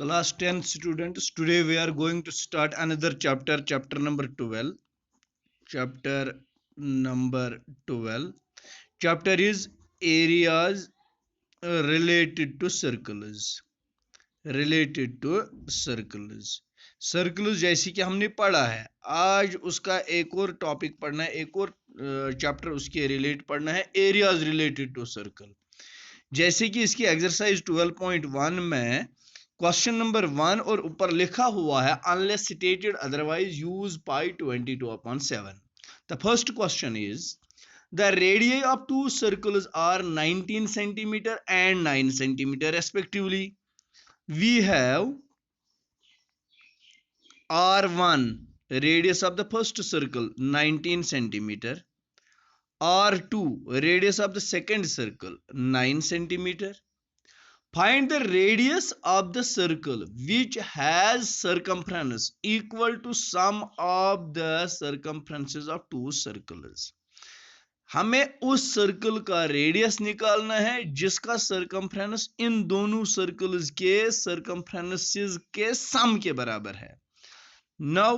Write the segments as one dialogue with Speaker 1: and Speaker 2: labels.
Speaker 1: Class 10 students, today we are going to start another chapter, chapter number 12. Chapter number 12. Chapter is areas related to circles. Related to circles. Circles जैसे कि हमने पढ़ा है, आज उसका एक और टॉपिक पढ़ना है, एक और चैप्टर उसके रिलेट पढ़ना है, एरियाज रिलेटेड टू सर्कल। जैसे कि इसकी एक्सरसाइज 12.1 में क्वेश्चन नंबर 1 और ऊपर लिखा हुआ है unless stated otherwise use pi 22/7। The first question is the radius of two circles are 19 centimeter and 9 centimeter respectively. We have R1 radius of the first circle 19 centimeter, R2 radius of the second circle 9 centimeter. Find the radius of the circle which has circumference equal to sum of the circumferences of two circles. हमें उस circle का radius निकालना है जिसका circumference इन दोनों circles के circumferences के सम के बराबर है। Now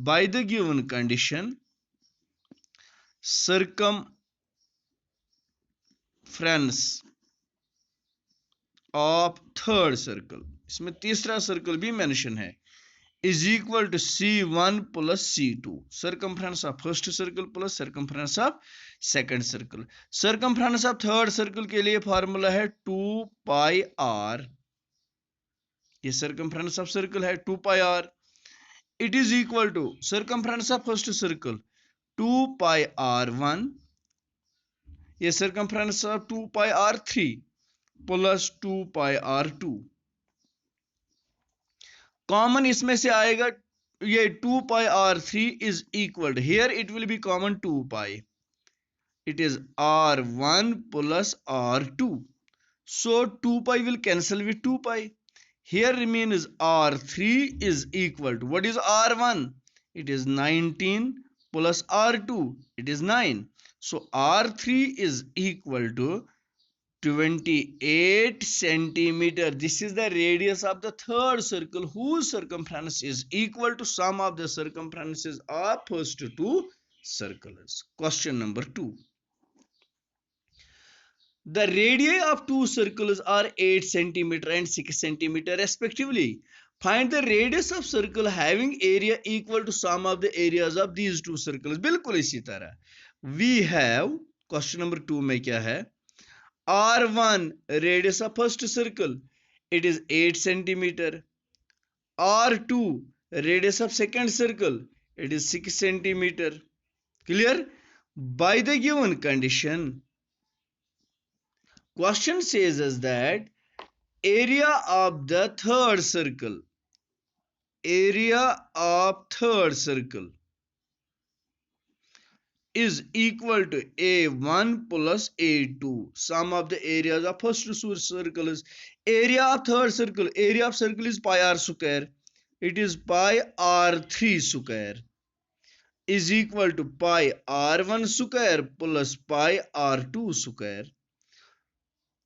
Speaker 1: by the given condition circumference of third circle, इसमें तीसरा सर्कल भी मेंशन है, is equal to C1 plus C2, circumference of first circle plus circumference of second circle. Circumference of third circle के लिए फार्मूला है 2πr, ये circumference of circle है 2πr। It is equal to circumference of first circle 2πr1, ये circumference of 2πr3 plus 2πr2। Common इसमें से आएगा, ये 2πr3 is equal, here it will be common 2π, it is r1 plus r2, so 2π will cancel with 2π, here remains r3 is equal to, what is r1, it is 19 plus r2, it is 9, so r3 is equal to 28 centimeter. This is the radius of the third circle whose circumference is equal to sum of the circumferences of first two circles. Question number 2. The radii of two circles are 8 centimeter and 6 centimeter respectively. Find the radius of circle having area equal to sum of the areas of these two circles. बिल्कुल इसी तरह we have question number 2 में क्या है, R1 radius of first circle, it is 8 centimeter, R2 radius of second circle, it is 6 centimeter. Clear? By the given condition, question says us that area of the third circle, area of third circle is equal to A1 plus A2, sum of the areas of first circle is, area of third circle, area of circle is pi r square, it is pi r3 square is equal to pi r1 square plus pi r2 square.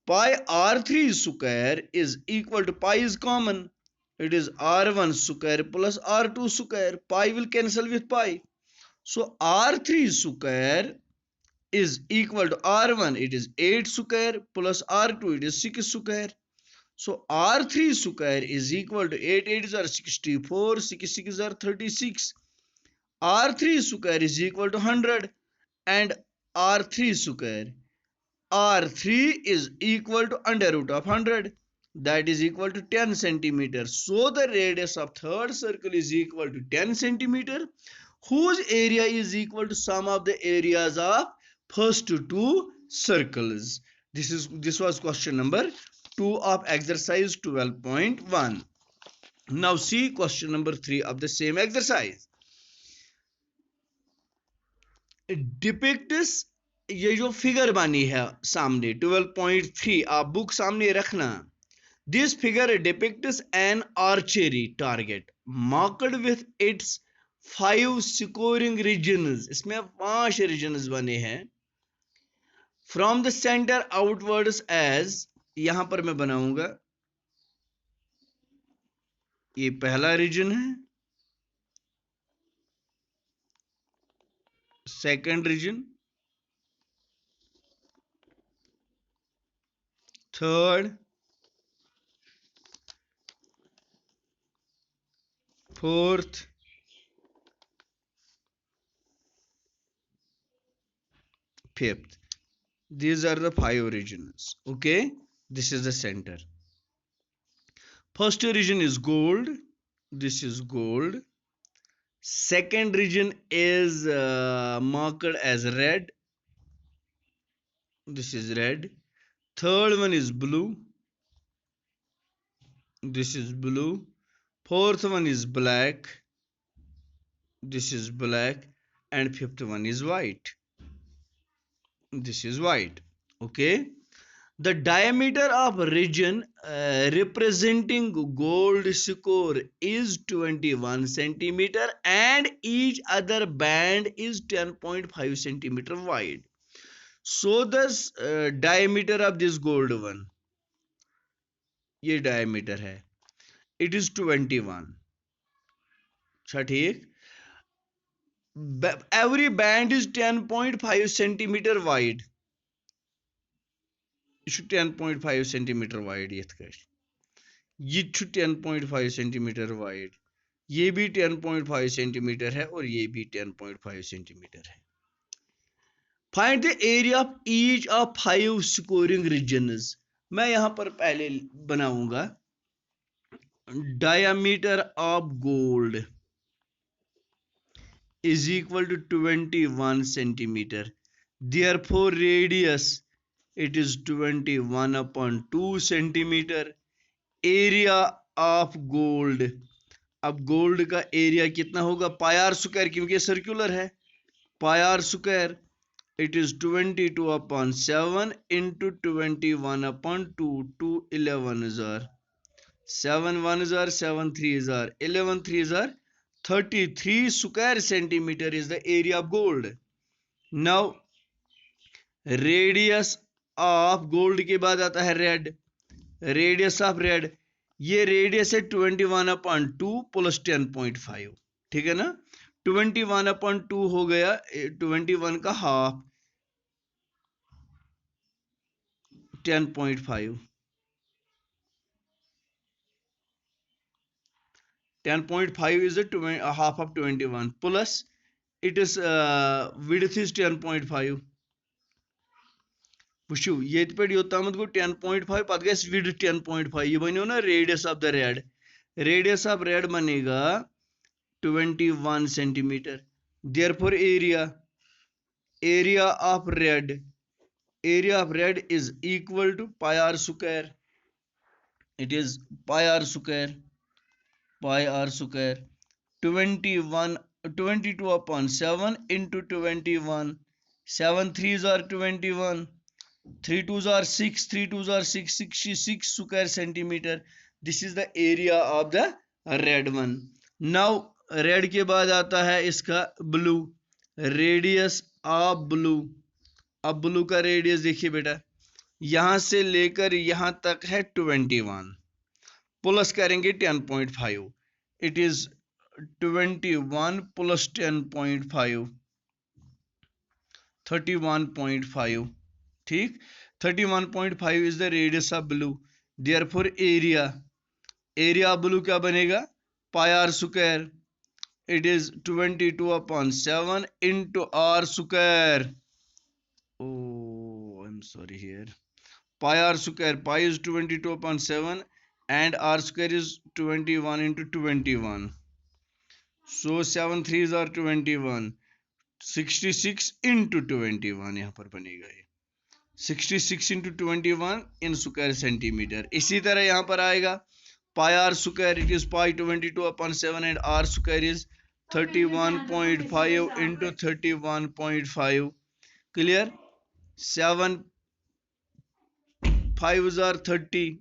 Speaker 1: Pi r3 square is equal to, pi is common, it is r1 square plus r2 square, pi will cancel with pi, so r3 square is equal to r1, it is 8 square plus r2, it is 6 square, so r3 square is equal to 8 8s are 64, 6 6s are 36, r3 square is equal to 100 and r3 square, r3 is equal to under root of 100, that is equal to 10 centimeter. So the radius of third circle is equal to 10 centimeter, whose area is equal to sum of the areas of first two circles. This was question number 2 of exercise 12.1. Now see question number 3 of the same exercise. Depicts, ये जो figure बनी है सामने 12.3, आप book सामने रखना, this figure depicts an archery target marked with its 5 scoring regions, इसमें 5 regions बने हैं, from the center outwards as, यहां पर मैं बनाऊंगा ये पहला रीजन है, second reason, third, fourth, fifth. These are the 5 regions. Okay, this is the center. First region is gold. This is gold. Second region is marked as red. This is red. Third one is blue. This is blue. Fourth one is black. This is black. And fifth one is white. This is white. Okay. The diameter of region representing gold score is 21 centimeter and each other band is 10.5 centimeter wide. So the diameter of this gold one, ये diameter है, it is 21. अच्छा ठीक. Every band is 10.5 centimeter wide. It should 10.5 centimeter wide. ये 10.5 centimetre wide, ये भी 10.5 centimetre है और ये भी 10.5 सेंटीमीटर है. Find the area of each of 5 scoring regions. मैं यहां पर पहले बनाऊंगा diameter of gold is equal to 21 centimetre. Therefore radius it is 21 upon 2 centimeter. Area of gold, अब गोल्ड का एरिया कितना होगा, पाई आर स्क्वायर, क्योंकि सर्कुलर है, pi are square, it is 22 upon 7 into 21 upon 2, 2 11 जार, 7 1 जार, 7 3 jar, 11 3 jar, 33 square centimetre is the area of gold. Now radius of gold के बाद आता है रेड. रेडियस ऑफ रेड, ये रेडियस है 21/2 प्लस 10.5. ठीक है ना. 21/2 हो गया 21 का half, 10.5. 10.5 is a half of 21 plus it is width is 10.5. वुचु ये पे योतामत गो 10.5 पद गैस विड 10.5. ये बनो ना radius of the red. Radius of red बनेगा 21 centimetre. Therefore area of red, area of red is equal to pi are square. It is pi are square, pi are square 22 upon 7 into 21. 7 3s are 21, 3 2s are 6, 3 2s are 6, 66 square centimeter. This is the area of the red one. Now red के बाद आता है इसका blue. Radius of blue, अब blue का radius देखिए बेटा, यहां से लेकर यहां तक है 21 प्लस करेंगे 10.5. It is 21 plus 10.5, 31.5. ठीक, 31.5 is the radius of blue. Therefore area of blue क्या बनेगा, pi are square. It is 22 upon 7 into r square. Oh, I'm sorry here. Pi r square, pi is 22 upon 7 and r square is 21 into 21. So 7 3s are 21. 66 into 21 यहाँ पर बनेगा ये 66 into 21 in square centimetre. इसी तरह यहाँ पर आएगा pi are square, it is pi 22 upon 7 and r square is 31.5 into 31.5. clear. 7 5s are 30,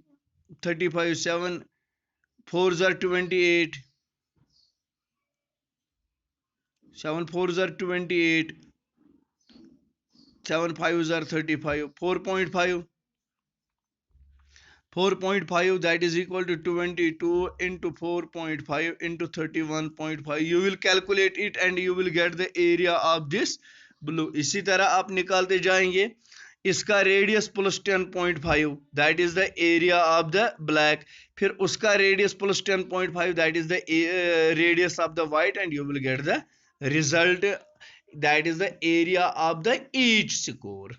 Speaker 1: 35, 7 4s are 28, 7 4s are 28, 7 5s are 35, 4.5. 4.5 that is equal to 22 into 4.5 into 31.5. You will calculate it and you will get the area of this blue. इसी तरह आप निकालते जाएंगे इसका radius plus 10.5 that is the area of the black, फिर उसका radius plus 10.5 that is the radius of the white and you will get the result that is the area of the each score.